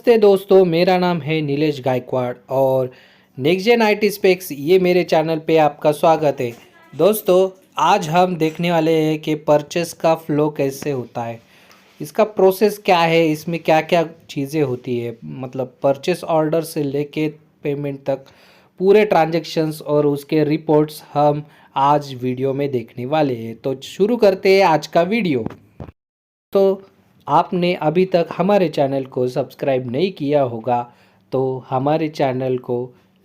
नमस्ते दोस्तों, मेरा नाम है नीलेश गायकवाड़ और नेक्स्ट जेन आईटी स्पेक्स ये मेरे चैनल पे आपका स्वागत है। दोस्तों, आज हम देखने वाले हैं कि परचेस का फ़्लो कैसे होता है, इसका प्रोसेस क्या है, इसमें क्या क्या चीज़ें होती है। मतलब परचेस ऑर्डर से लेके पेमेंट तक पूरे ट्रांजैक्शंस और उसके रिपोर्ट्स हम आज वीडियो में देखने वाले हैं। तो शुरू करते हैं आज का वीडियो। तो आपने अभी तक हमारे चैनल को सब्सक्राइब नहीं किया होगा तो हमारे चैनल को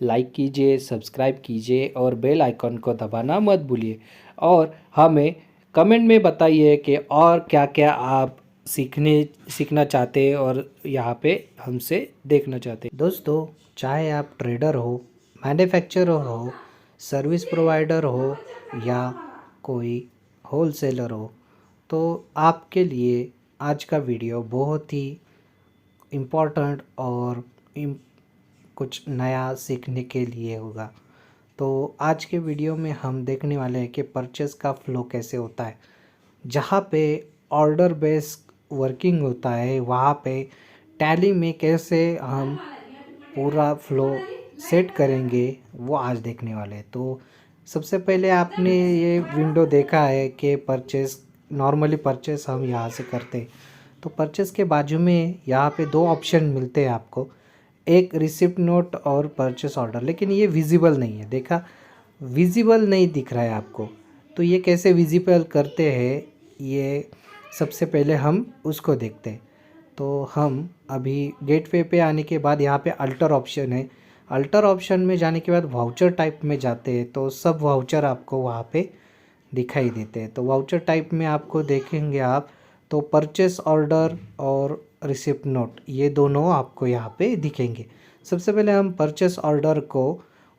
लाइक कीजिए, सब्सक्राइब कीजिए और बेल आइकन को दबाना मत भूलिए। और हमें कमेंट में बताइए कि और क्या क्या आप सीखना चाहते हैं और यहाँ पे हमसे देखना चाहते हैं। दोस्तों, चाहे आप ट्रेडर हो, मैन्युफैक्चरर हो, सर्विस प्रोवाइडर हो या कोई होलसेलर हो, तो आपके लिए आज का वीडियो बहुत ही इम्पोर्टेंट और कुछ नया सीखने के लिए होगा। तो आज के वीडियो में हम देखने वाले हैं कि परचेस का फ़्लो कैसे होता है। जहाँ पे ऑर्डर बेस वर्किंग होता है वहाँ पे टैली में कैसे हम पूरा फ़्लो सेट करेंगे वो आज देखने वाले हैं। तो सबसे पहले आपने ये विंडो देखा है कि परचेस नॉर्मली परचेस हम यहाँ से करते हैं। तो परचेस के बाजू में यहाँ पे दो ऑप्शन मिलते हैं आपको, एक रिसिप्ट नोट और परचेस ऑर्डर। लेकिन ये विजिबल नहीं है, देखा, विजिबल नहीं दिख रहा है आपको। तो ये कैसे विजिबल करते हैं, ये सबसे पहले हम उसको देखते हैं। तो हम अभी गेटवे पे आने के बाद यहाँ पे अल्टर ऑप्शन है। अल्टर ऑप्शन में जाने के बाद वाउचर टाइप में जाते हैं तो सब वाउचर आपको वहाँ पे दिखाई देते हैं। तो वाउचर टाइप में आपको देखेंगे आप तो परचेस ऑर्डर और रिसिप्ट नोट ये दोनों आपको यहाँ पे दिखेंगे। सबसे पहले हम परचेस ऑर्डर को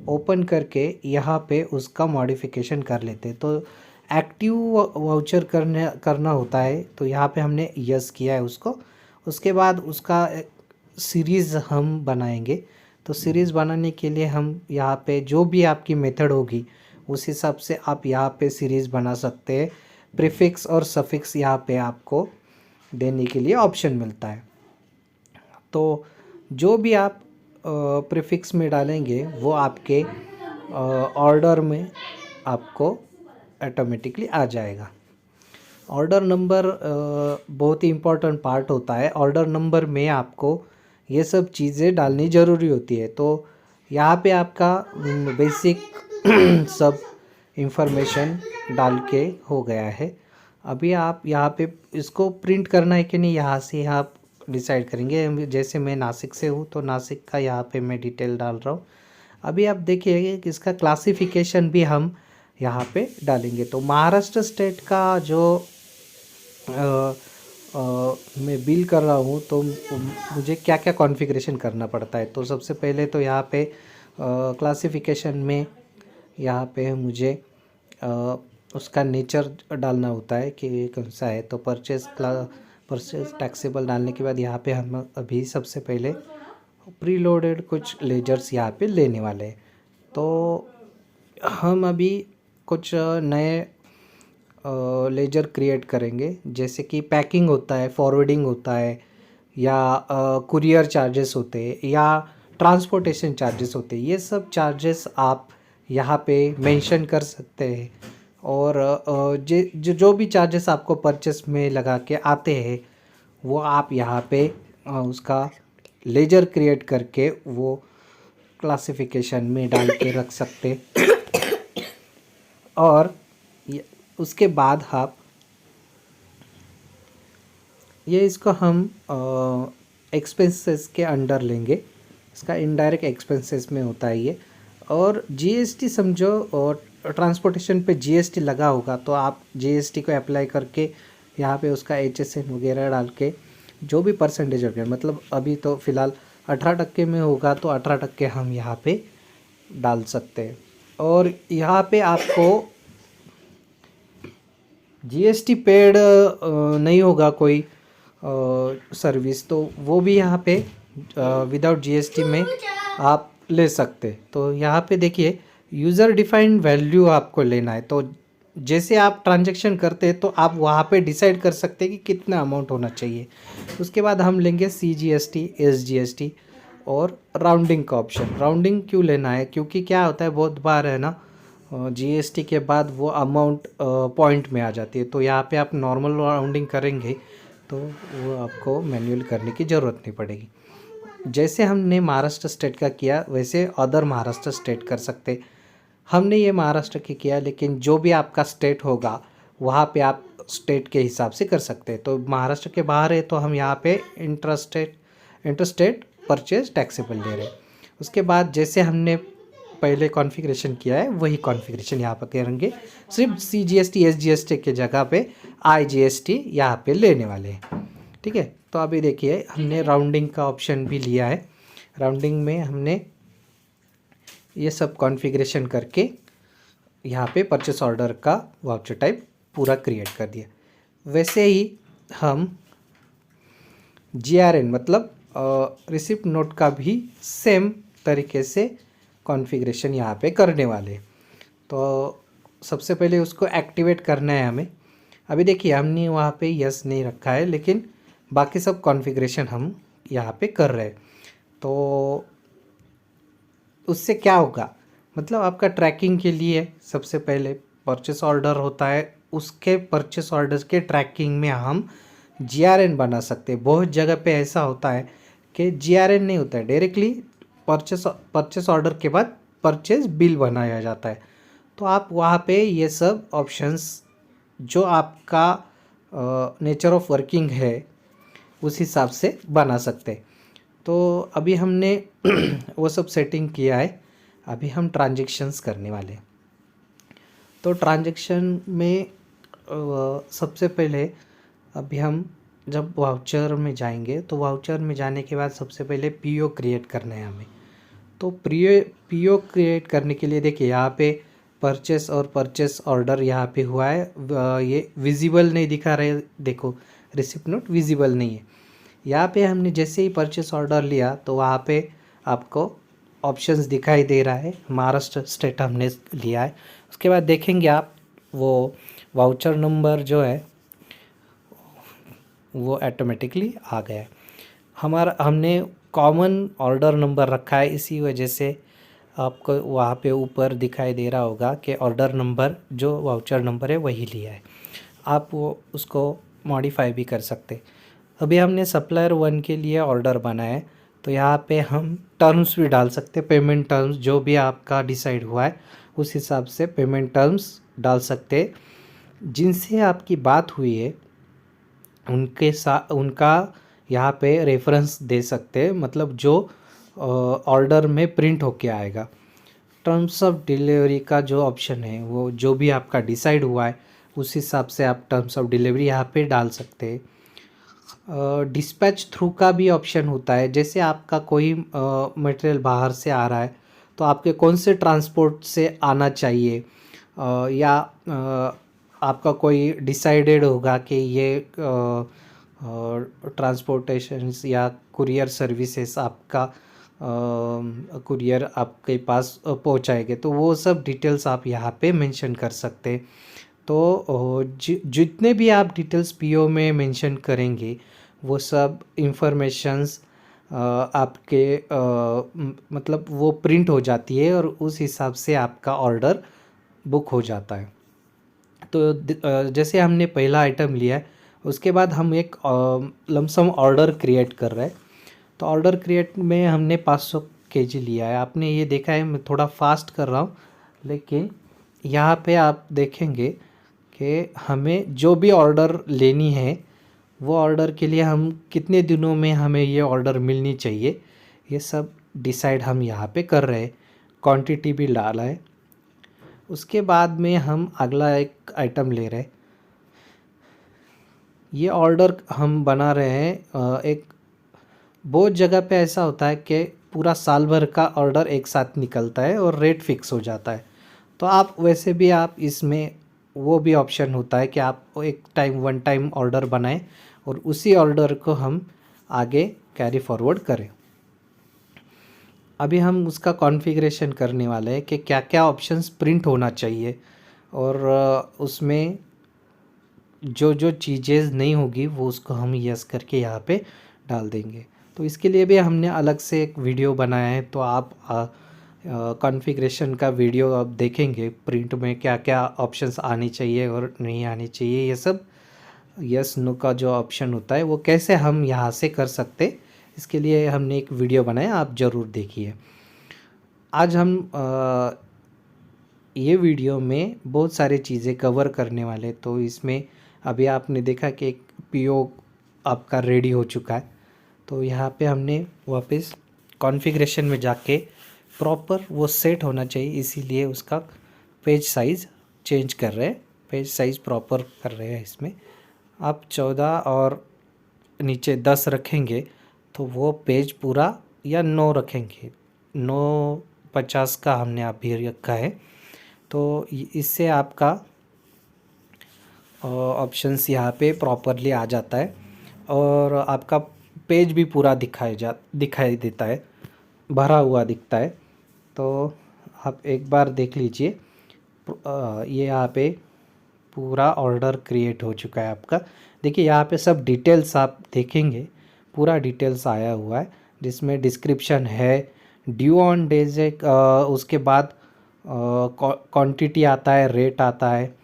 ओपन करके यहाँ पे उसका मॉडिफिकेशन कर लेते हैं। तो एक्टिव वाउचर करना होता है, तो यहाँ पे हमने यस किया है उसको। उसके बाद उसका सीरीज़ हम बनाएंगे। तो सीरीज़ बनाने के लिए हम यहाँ पे जो भी आपकी मेथड होगी उस हिसाब से आप यहाँ पे सीरीज़ बना सकते हैं। प्रीफिक्स और सफिक्स यहाँ पे आपको देने के लिए ऑप्शन मिलता है। तो जो भी आप प्रीफिक्स में डालेंगे वो आपके ऑर्डर में आपको ऑटोमेटिकली आ जाएगा। ऑर्डर नंबर बहुत ही इम्पोर्टेंट पार्ट होता है। ऑर्डर नंबर में आपको ये सब चीज़ें डालनी ज़रूरी होती है। तो यहाँ पे आपका बेसिक सब इंफॉर्मेशन डाल के हो गया है। अभी आप यहाँ पे इसको प्रिंट करना है कि नहीं, यहाँ से आप डिसाइड करेंगे। जैसे मैं नासिक से हूँ तो नासिक का यहाँ पे मैं डिटेल डाल रहा हूँ। अभी आप देखिए कि इसका क्लासिफिकेशन भी हम यहाँ पे डालेंगे। तो महाराष्ट्र स्टेट का जो मैं बिल कर रहा हूँ तो मुझे क्या क्या कॉन्फ़िगरेशन करना पड़ता है। तो सबसे पहले तो यहाँ पे क्लासिफिकेशन में यहाँ पे मुझे उसका नेचर डालना होता है कि कौन सा है। तो परचेस टैक्सेबल डालने के बाद यहाँ पे हम अभी सबसे पहले प्री लोडेड कुछ लेजर्स यहाँ पे लेने वाले हैं। तो हम अभी कुछ नए लेजर क्रिएट करेंगे, जैसे कि पैकिंग होता है, फॉरवर्डिंग होता है, या कुरियर चार्जेस होते हैं, या ट्रांसपोर्टेशन चार्जेस होते हैं। ये सब चार्जेस आप यहाँ पे मेंशन कर सकते हैं। और जो भी चार्जेस आपको परचेस में लगा के आते हैं वो आप यहाँ पे उसका लेजर क्रिएट करके वो क्लासिफिकेशन में डाल के रख सकते। और उसके बाद आप ये इसको हम एक्सपेंसेस के अंडर लेंगे। इसका इनडायरेक्ट एक्सपेंसेस में होता है ये। और जीएसटी समझो, और ट्रांसपोर्टेशन पे जीएसटी लगा होगा तो आप जीएसटी को अप्लाई करके यहाँ पे उसका HSN वगैरह डाल के जो भी परसेंटेज हो गया, मतलब अभी तो फ़िलहाल 18% में होगा तो 18% हम यहाँ पे डाल सकते हैं। और यहाँ पे आपको जीएसटी पेड नहीं होगा कोई सर्विस, तो वो भी यहाँ पे विदाउट जीएसटी में आप ले सकते। तो यहाँ पे देखिए यूज़र डिफाइंड वैल्यू आपको लेना है। तो जैसे आप ट्रांजैक्शन करते हैं तो आप वहाँ पे डिसाइड कर सकते हैं कि कितना अमाउंट होना चाहिए। उसके बाद हम लेंगे CGST, SGST और राउंडिंग का ऑप्शन। राउंडिंग क्यों लेना है, क्योंकि क्या होता है बहुत बार है ना, GST के बाद वो अमाउंट पॉइंट में आ जाती है, तो यहाँ पे आप नॉर्मल राउंडिंग करेंगे तो वो आपको मैन्युअल करने की ज़रूरत नहीं पड़ेगी। जैसे हमने महाराष्ट्र स्टेट का किया वैसे अदर महाराष्ट्र स्टेट कर सकते। हमने ये महाराष्ट्र की किया, लेकिन जो भी आपका स्टेट होगा वहाँ पे आप स्टेट के हिसाब से कर सकते हैं। तो महाराष्ट्र के बाहर है तो हम यहाँ पे इंटरस्टेट परचेज टैक्सेबल ले रहे हैं। उसके बाद जैसे हमने पहले कॉन्फ़िगरेशन किया है वही कॉन्फ़िगरेशन यहाँ पर करेंगे, सिर्फ CGST SGST के जगह पे IGST यहाँ पे लेने वाले हैं। ठीक है, तो अभी देखिए हमने राउंडिंग का ऑप्शन भी लिया है। राउंडिंग में हमने ये सब कॉन्फ़िगरेशन करके यहाँ पे परचेस ऑर्डर का वाउचर टाइप पूरा क्रिएट कर दिया। वैसे ही हम GRN मतलब रिसिप्ट नोट का भी सेम तरीके से कॉन्फ़िगरेशन यहाँ पे करने वाले। तो सबसे पहले उसको एक्टिवेट करना है हमें। अभी देखिए हमने वहाँ पे यस नहीं रखा है, लेकिन बाकी सब कॉन्फ़िगरेशन हम यहाँ पे कर रहे हैं। तो उससे क्या होगा, मतलब आपका ट्रैकिंग के लिए सबसे पहले परचेस ऑर्डर होता है, उसके परचेस ऑर्डर्स के ट्रैकिंग में हम GRN बना सकते हैं। बहुत जगह पे ऐसा होता है कि GRN नहीं होता है, डायरेक्टली परचेस ऑर्डर के बाद परचेस बिल बनाया जाता है। तो आप वहाँ पे ये सब ऑप्शंस जो आपका नेचर ऑफ वर्किंग है उस हिसाब से बना सकते हैं। तो अभी हमने वो सब सेटिंग किया है, अभी हम ट्रांजैक्शंस करने वाले हैं। तो ट्रांजैक्शन में सबसे पहले अभी हम जब वाउचर में जाएंगे तो वाउचर में जाने के बाद सबसे पहले PO क्रिएट करना है हमें। तो PO क्रिएट करने के लिए देखिए यहाँ पे परचेस और परचेस ऑर्डर यहाँ पे हुआ है, ये विजिबल नहीं दिखा रहे, देखो रिसिप्ट नोट विजिबल नहीं है। यहाँ पे हमने जैसे ही परचेस ऑर्डर लिया तो वहाँ पे आपको ऑप्शंस दिखाई दे रहा है, महाराष्ट्र स्टेट हमने लिया है। उसके बाद देखेंगे आप वो वाउचर नंबर जो है वो ऑटोमेटिकली आ गया है। हमने कॉमन ऑर्डर नंबर रखा है, इसी वजह से आपको वहाँ पे ऊपर दिखाई दे रहा होगा कि ऑर्डर नंबर जो वाउचर नंबर है वही लिया है। आप वो उसको मॉडिफाई भी कर सकते। अभी हमने सप्लायर 1 के लिए ऑर्डर बनाया है, तो यहाँ पे हम टर्म्स भी डाल सकते, पेमेंट टर्म्स जो भी आपका डिसाइड हुआ है उस हिसाब से पेमेंट टर्म्स डाल सकते। जिनसे आपकी बात हुई है उनके साथ उनका यहाँ पे रेफरेंस दे सकते, मतलब जो ऑर्डर में प्रिंट होके आएगा। टर्म्स ऑफ डिलीवरी का जो ऑप्शन है वो जो भी आपका डिसाइड हुआ है उस हिसाब से आप टर्म्स ऑफ डिलीवरी यहाँ पे डाल सकते हैं। डिस्पैच थ्रू का भी ऑप्शन होता है, जैसे आपका कोई मटेरियल बाहर से आ रहा है तो आपके कौन से ट्रांसपोर्ट से आना चाहिए, या आपका कोई डिसाइडेड होगा कि ये ट्रांसपोर्टेशन या कुरियर सर्विसेज आपका कुरियर आपके पास पहुंचाएंगे, तो वो सब डिटेल्स आप यहाँ पे मेंशन कर सकते हैं। तो जितने भी आप डिटेल्स PO में मेंशन करेंगे वो सब इंफॉर्मेशंस आपके मतलब वो प्रिंट हो जाती है और उस हिसाब से आपका ऑर्डर बुक हो जाता है। तो जैसे हमने पहला आइटम लिया है, उसके बाद हम एक लमसम ऑर्डर क्रिएट कर रहे हैं। तो ऑर्डर क्रिएट में हमने 500 kg लिया है। आपने ये देखा है मैं थोड़ा फास्ट कर रहा हूँ, लेकिन यहाँ पे आप देखेंगे कि हमें जो भी ऑर्डर लेनी है वो ऑर्डर के लिए हम कितने दिनों में हमें ये ऑर्डर मिलनी चाहिए, ये सब डिसाइड हम यहाँ पे कर रहे हैं। क्वांटिटी भी डाला है। उसके बाद में हम अगला एक आइटम ले रहे हैं। ये ऑर्डर हम बना रहे हैं एक बहुत जगह पे ऐसा होता है कि पूरा साल भर का ऑर्डर एक साथ निकलता है और रेट फिक्स हो जाता है। तो आप वैसे भी आप इसमें वो भी ऑप्शन होता है कि आप एक टाइम वन टाइम ऑर्डर बनाएं और उसी ऑर्डर को हम आगे कैरी फॉरवर्ड करें। अभी हम उसका कॉन्फ़िगरेशन करने वाले हैं कि क्या क्या ऑप्शंस प्रिंट होना चाहिए और उसमें जो जो चीज़ें नहीं होगी वो उसको हम यस करके यहाँ पे डाल देंगे। तो इसके लिए भी हमने अलग से एक वीडियो बनाया है, तो आप कॉन्फ़िगरेशन का वीडियो आप देखेंगे प्रिंट में क्या क्या ऑप्शंस आनी चाहिए और नहीं आनी चाहिए, ये सब यस नो का जो ऑप्शन होता है वो कैसे हम यहाँ से कर सकते, इसके लिए हमने एक वीडियो बनाया, आप ज़रूर देखिए। आज हम ये वीडियो में बहुत सारी चीज़ें कवर करने वाले, तो इसमें अभी आपने देखा कि एक पीओ आपका रेडी हो चुका है। तो यहाँ पे हमने वापस कॉन्फ़िगरेशन में जाके प्रॉपर वो सेट होना चाहिए, इसीलिए उसका पेज साइज़ चेंज कर रहे हैं, पेज साइज़ प्रॉपर कर रहे हैं। इसमें आप 14 और नीचे 10 रखेंगे तो वो पेज पूरा, या 9 रखेंगे, 950 का हमने अभी रखा है। तो इससे आपका ऑप्शंस यहाँ पे प्रॉपरली आ जाता है और आपका पेज भी पूरा दिखाई देता है, भरा हुआ दिखता है। तो आप एक बार देख लीजिए, ये यहाँ पे पूरा ऑर्डर क्रिएट हो चुका है आपका। देखिए यहाँ पे सब डिटेल्स आप देखेंगे, पूरा डिटेल्स आया हुआ है, जिसमें डिस्क्रिप्शन है, ड्यू ऑन डेज, उसके बाद क्वांटिटी आता है, रेट आता है,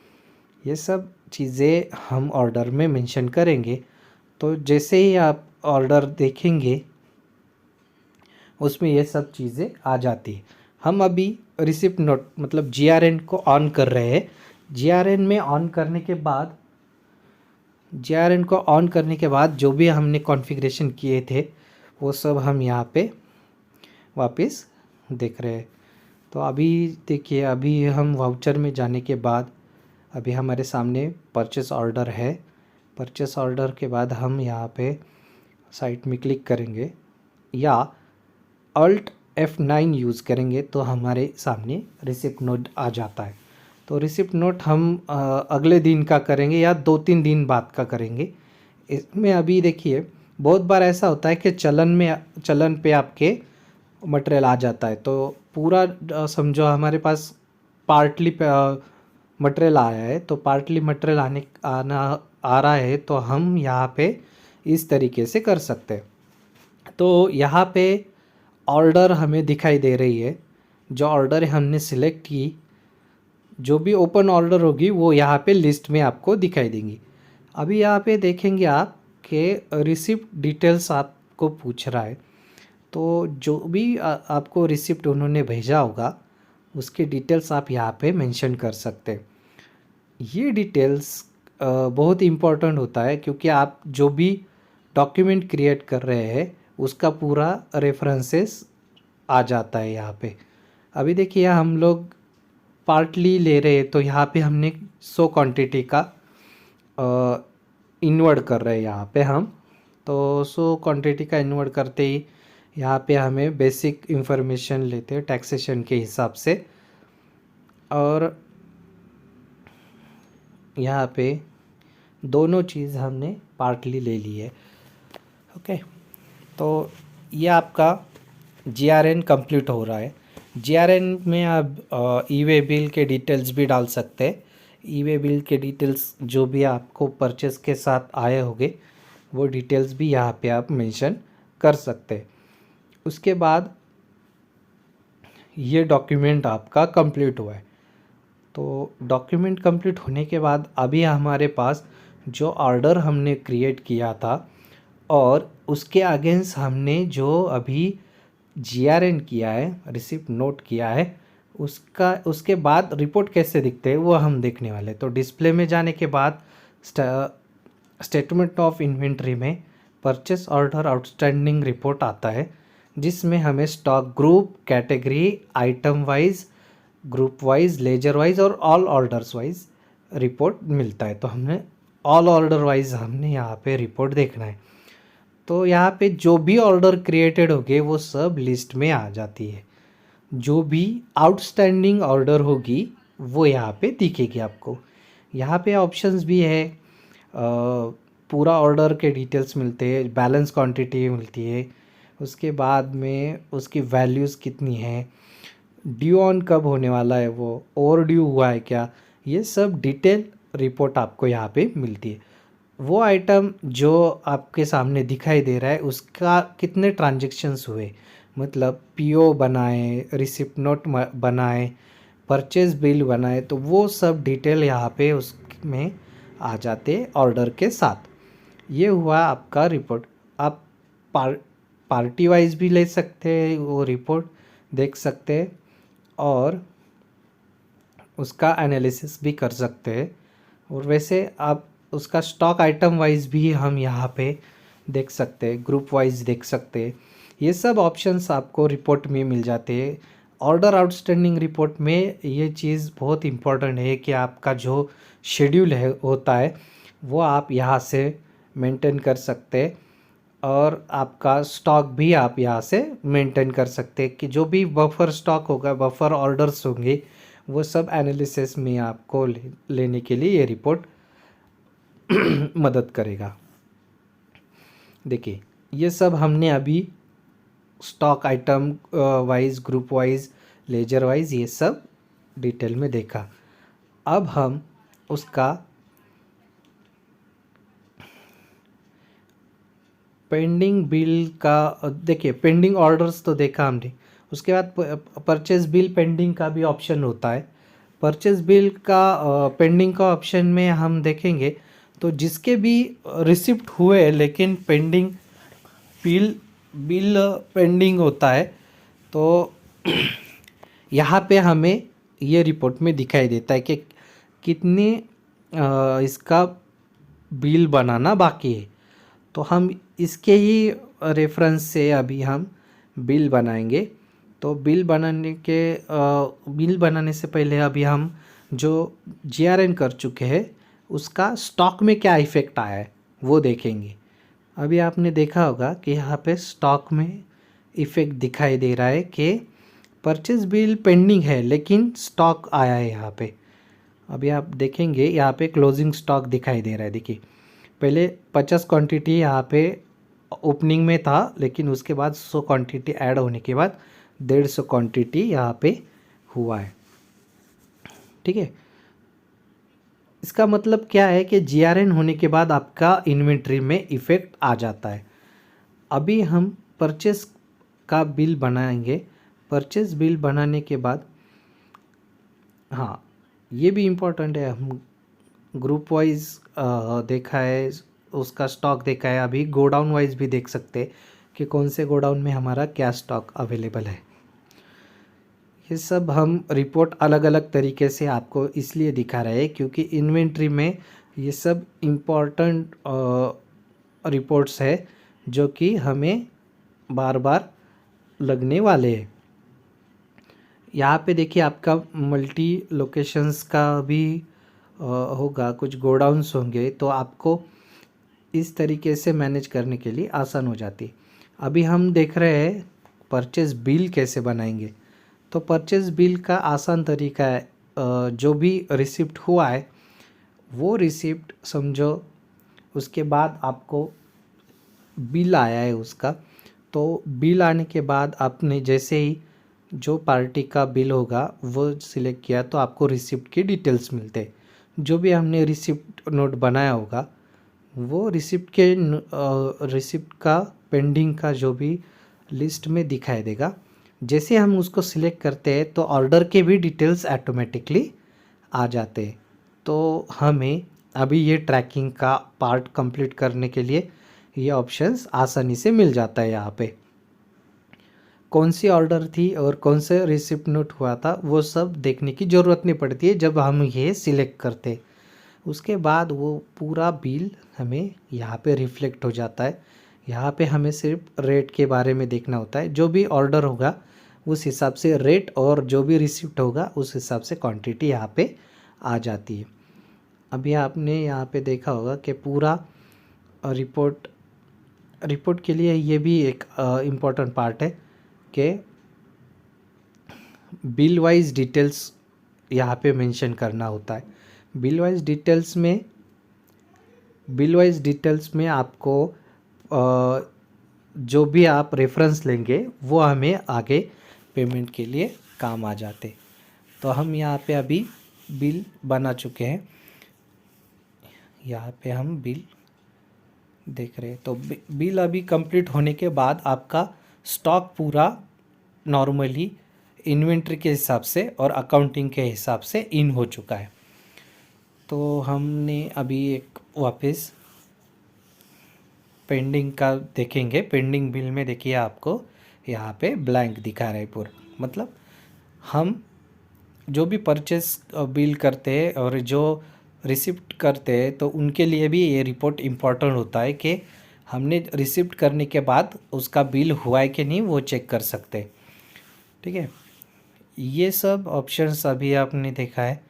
ये सब चीज़ें हम ऑर्डर में मेंशन करेंगे। तो जैसे ही आप ऑर्डर देखेंगे उसमें ये सब चीज़ें आ जाती है। हम अभी रिसिप्ट नोट मतलब जीआरएन को ऑन कर रहे हैं। जीआरएन में ऑन करने के बाद, जीआरएन को ऑन करने के बाद जो भी हमने कॉन्फ़िगरेशन किए थे वो सब हम यहाँ पे वापस देख रहे हैं। तो अभी देखिए, अभी हम वाउचर में जाने के बाद अभी हमारे सामने परचेस ऑर्डर है। परचेस ऑर्डर के बाद हम यहाँ पे साइट में क्लिक करेंगे या अल्ट F9 यूज़ करेंगे तो हमारे सामने रिसिप्ट नोट आ जाता है। तो रिसिप्ट नोट हम अगले दिन का करेंगे या 2-3 दिन बाद का करेंगे। इसमें अभी देखिए बहुत बार ऐसा होता है कि चलन पे आपके मटेरियल आ जाता है, तो पूरा समझो हमारे पास पार्टली मटेरियल आया है, तो पार्टली मटेरियल आ रहा है तो हम यहाँ पे इस तरीके से कर सकते हैं। तो यहाँ पे ऑर्डर हमें दिखाई दे रही है, जो ऑर्डर हमने सिलेक्ट की, जो भी ओपन ऑर्डर होगी वो यहाँ पे लिस्ट में आपको दिखाई देंगी। अभी यहाँ पे देखेंगे आप कि रिसिप्ट डिटेल्स आपको पूछ रहा है, तो जो भी आपको रिसिप्ट उन्होंने भेजा होगा उसके डिटेल्स आप यहाँ पे मेंशन कर सकते हैं। ये डिटेल्स बहुत इम्पोर्टेंट होता है, क्योंकि आप जो भी डॉक्यूमेंट क्रिएट कर रहे हैं उसका पूरा रेफरेंसेस आ जाता है यहाँ पे। अभी देखिए हम लोग पार्टली ले रहे हैं, तो यहाँ पे हमने 100 क्वांटिटी का इन्वर्ट कर रहे हैं यहाँ पे हम। तो 100 क्वांटिटी का इन्वर्ट करते ही यहाँ पे हमें बेसिक इंफॉर्मेशन लेते हैं टैक्सेशन के हिसाब से, और यहाँ पे दोनों चीज़ हमने पार्टली ले ली है। ओके, तो ये आपका जीआरएन कंप्लीट हो रहा है। जीआरएन में आप ई वे बिल के डिटेल्स भी डाल सकते हैं। ई वे बिल के डिटेल्स जो भी आपको परचेस के साथ आए होंगे वो डिटेल्स भी यहाँ पे आप मेंशन कर सकते हैं। उसके बाद ये डॉक्यूमेंट आपका कंप्लीट हुआ है। तो डॉक्यूमेंट कंप्लीट होने के बाद अभी हमारे पास जो ऑर्डर हमने क्रिएट किया था और उसके अगेंस्ट हमने जो अभी जीआरएन किया है, रिसिप्ट नोट किया है, उसके बाद रिपोर्ट कैसे दिखते हैं वो हम देखने वाले। तो डिस्प्ले में जाने के बाद स्टेटमेंट ऑफ इन्वेंट्री में परचेस ऑर्डर आउटस्टैंडिंग रिपोर्ट आता है, जिसमें हमें stock group, category, item wise, group wise, ledger wise और ऑल ऑर्डर्स वाइज रिपोर्ट मिलता है। तो हमने ऑल ऑर्डर वाइज हमने यहाँ पे रिपोर्ट देखना है। तो यहाँ पे जो भी ऑर्डर क्रिएटेड होंगे वो सब लिस्ट में आ जाती है। जो भी आउटस्टैंडिंग ऑर्डर होगी वो यहाँ पे दिखेगी आपको। यहाँ पे ऑप्शंस भी है, पूरा ऑर्डर के डिटेल्स मिलते हैं, बैलेंस क्वांटिटी मिलती है, उसके बाद में उसकी वैल्यूज़ कितनी है, ड्यू ऑन कब होने वाला है, वो ओवर ड्यू हुआ है क्या, ये सब डिटेल रिपोर्ट आपको यहाँ पे मिलती है। वो आइटम जो आपके सामने दिखाई दे रहा है उसका कितने ट्रांजैक्शंस हुए, मतलब पीओ बनाए, रिसिप्ट नोट बनाए, परचेज बिल बनाए, तो वो सब डिटेल यहाँ पे उसमें आ जाते ऑर्डर के साथ। ये हुआ आपका रिपोर्ट। आप पार्टी वाइज भी ले सकते हैं, वो रिपोर्ट देख सकते हैं और उसका एनालिसिस भी कर सकते हैं। और वैसे आप उसका स्टॉक आइटम वाइज भी हम यहाँ पे देख सकते हैं, ग्रुप वाइज देख सकते हैं। ये सब ऑप्शंस आपको रिपोर्ट में मिल जाते हैं। ऑर्डर आउटस्टैंडिंग रिपोर्ट में ये चीज़ बहुत इम्पोर्टेंट है कि आपका जो शेड्यूल है होता है वो आप यहाँ से मेंटेन कर सकते हैं और आपका स्टॉक भी आप यहाँ से मेंटेन कर सकते हैं कि जो भी बफर स्टॉक होगा, बफर ऑर्डर्स होंगे, वो सब एनालिसिस में आपको लेने के लिए ये रिपोर्ट मदद करेगा। देखिए ये सब हमने अभी stock item wise, group wise, ledger wise ये सब डिटेल में देखा। अब हम उसका पेंडिंग बिल का देखिए, पेंडिंग ऑर्डर्स तो देखा हमने। उसके बाद परचेज बिल पेंडिंग का भी ऑप्शन होता है। परचेज बिल का पेंडिंग का ऑप्शन में हम देखेंगे तो जिसके भी रिसिप्ट हुए लेकिन पेंडिंग बिल बिल पेंडिंग होता है तो यहाँ पे हमें ये रिपोर्ट में दिखाई देता है कि कितने इसका बिल बनाना बाकी है। तो हम इसके ही रेफरेंस से अभी हम बिल बनाएंगे। तो बिल बनाने से पहले अभी हम जो जीआरएन कर चुके हैं उसका स्टॉक में क्या इफ़ेक्ट आया है वो देखेंगे। अभी आपने देखा होगा कि यहाँ पे स्टॉक में इफ़ेक्ट दिखाई दे रहा है कि परचेज बिल पेंडिंग है लेकिन स्टॉक आया है यहाँ पे। अभी आप देखेंगे यहाँ पे क्लोजिंग स्टॉक दिखाई दे रहा है। देखिए पहले 50 क्वांटिटी यहाँ पे ओपनिंग में था लेकिन उसके बाद 100 क्वांटिटी ऐड होने के बाद 150 क्वांटिटी यहाँ पे हुआ है। ठीक है, इसका मतलब क्या है कि जीआरएन होने के बाद आपका इन्वेंट्री में इफ़ेक्ट आ जाता है। अभी हम परचेस का बिल बनाएंगे। परचेस बिल बनाने के बाद हाँ ये भी इम्पोर्टेंट है, हम ग्रुप वाइज देखा है, उसका स्टॉक देखा है। अभी गोडाउन वाइज भी देख सकते हैं कि कौन से गोडाउन में हमारा क्या स्टॉक अवेलेबल है। ये सब हम रिपोर्ट अलग अलग तरीके से आपको इसलिए दिखा रहे हैं क्योंकि इन्वेंट्री में ये सब इम्पोर्टेंट रिपोर्ट्स है जो कि हमें बार बार लगने वाले हैं। यहाँ पे देखिए आपका मल्टी लोकेशंस का भी होगा, कुछ गोडाउन्स होंगे तो आपको इस तरीके से मैनेज करने के लिए आसान हो जाती है। अभी हम देख रहे हैं परचेज बिल कैसे बनाएंगे। तो परचेज बिल का आसान तरीका है, जो भी रिसिप्ट हुआ है वो रिसिप्ट समझो, उसके बाद आपको बिल आया है उसका, तो बिल आने के बाद आपने जैसे ही जो पार्टी का बिल होगा वो सिलेक्ट किया तो आपको रिसिप्ट की डिटेल्स मिलते हैं। जो भी हमने रिसिप्ट नोट बनाया होगा वो रिसिप्ट का पेंडिंग का जो भी लिस्ट में दिखाई देगा। जैसे हम उसको सिलेक्ट करते हैं तो ऑर्डर के भी डिटेल्स ऑटोमेटिकली आ जाते हैं। तो हमें अभी ये ट्रैकिंग का पार्ट कंप्लीट करने के लिए ये ऑप्शंस आसानी से मिल जाता है। यहाँ पे कौन सी ऑर्डर थी और कौन से रिसिप्ट नोट हुआ था वो सब देखने की ज़रूरत नहीं पड़ती है जब हम ये सिलेक्ट करते। उसके बाद वो पूरा बिल हमें यहाँ पे रिफ्लेक्ट हो जाता है। यहाँ पे हमें सिर्फ रेट के बारे में देखना होता है, जो भी ऑर्डर होगा उस हिसाब से रेट और जो भी रिसिप्ट होगा उस हिसाब से क्वांटिटी यहाँ पे आ जाती है। अभी आपने यहाँ पे देखा होगा कि पूरा रिपोर्ट के लिए ये भी एक इम्पॉर्टेंट पार्ट है कि बिल वाइज डिटेल्स यहाँ पे मेंशन करना होता है। बिल वाइज डिटेल्स में आपको जो भी आप रेफरेंस लेंगे वो हमें आगे पेमेंट के लिए काम आ जाते। तो हम यहाँ पे अभी बिल बना चुके हैं। यहाँ पे हम बिल देख रहे हैं। तो बिल अभी कंप्लीट होने के बाद आपका स्टॉक पूरा नॉर्मली इन्वेंट्री के हिसाब से और अकाउंटिंग के हिसाब से इन हो चुका है। तो हमने अभी एक वापस पेंडिंग का देखेंगे। पेंडिंग बिल में देखिए आपको यहाँ पे ब्लैंक दिखा रहा है पूरा। मतलब हम जो भी परचेस बिल करते हैं और जो रिसिप्ट करते हैं तो उनके लिए भी ये रिपोर्ट इम्पॉर्टेंट होता है कि हमने रिसिप्ट करने के बाद उसका बिल हुआ है कि नहीं वो चेक कर सकते हैं। ठीक है, ये सब ऑप्शंस अभी आपने देखा है।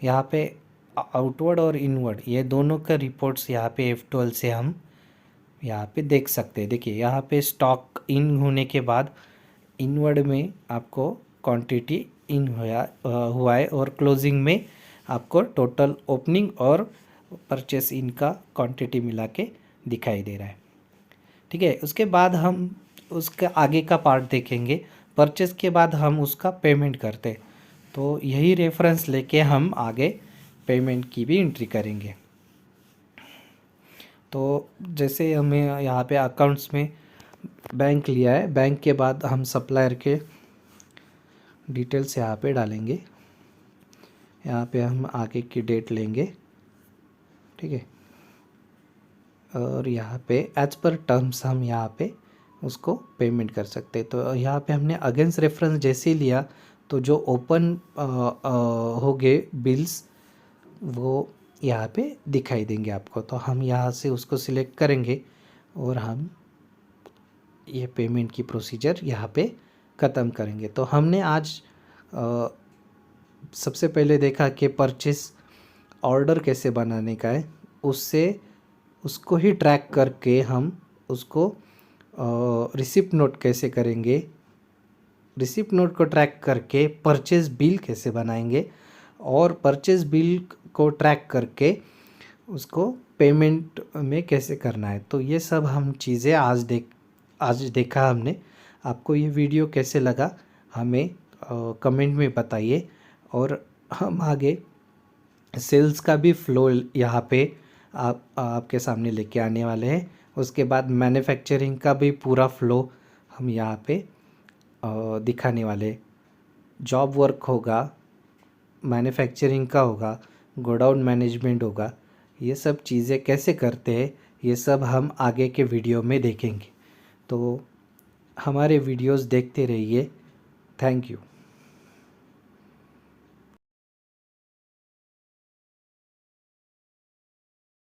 यहाँ पे आउटवर्ड और इनवर्ड ये दोनों का रिपोर्ट्स यहाँ पे F12 से हम यहाँ पे देख सकते हैं। देखिए यहाँ पे स्टॉक इन होने के बाद इनवर्ड में आपको क्वांटिटी इन हुआ है और क्लोजिंग में आपको टोटल ओपनिंग और परचेस इन का क्वांटिटी मिला के दिखाई दे रहा है। ठीक है, उसके बाद हम उसका आगे का पार्ट देखेंगे। परचेस के बाद हम उसका पेमेंट करते हैं, तो यही रेफरेंस लेके हम आगे पेमेंट की भी एंट्री करेंगे। तो जैसे हमें यहाँ पे अकाउंट्स में बैंक लिया है, बैंक के बाद हम सप्लायर के डिटेल्स यहाँ पे डालेंगे। यहाँ पे हम आगे की डेट लेंगे। ठीक है, और यहाँ पे एज पर टर्म्स हम यहाँ पे उसको पेमेंट कर सकते हैं। तो यहाँ पे हमने अगेंस्ट रेफरेंस जैसे ही लिया तो जो ओपन हो गए बिल्स वो यहाँ पे दिखाई देंगे आपको। तो हम यहाँ से उसको सिलेक्ट करेंगे और हम ये पेमेंट की प्रोसीजर यहाँ पे ख़त्म करेंगे। तो हमने आज सबसे पहले देखा कि परचेस ऑर्डर कैसे बनाने का है, उससे उसको ही ट्रैक करके हम उसको रिसिप्ट नोट कैसे करेंगे, रिसिप्ट नोट को ट्रैक करके परचेस बिल कैसे बनाएंगे और परचेस बिल को ट्रैक करके उसको पेमेंट में कैसे करना है। तो ये सब हम चीज़ें आज देखा हमने। आपको ये वीडियो कैसे लगा हमें कमेंट में बताइए। और हम आगे सेल्स का भी फ्लो यहाँ पे आपके सामने लेके आने वाले हैं। उसके बाद मैन्युफैक्चरिंग का भी पूरा फ्लो हम यहाँ पे दिखाने वाले। जॉब वर्क होगा, मैन्युफैक्चरिंग का होगा, गोडाउन मैनेजमेंट होगा, ये सब चीज़ें कैसे करते हैं ये सब हम आगे के वीडियो में देखेंगे। तो हमारे वीडियोस देखते रहिए। Thank you.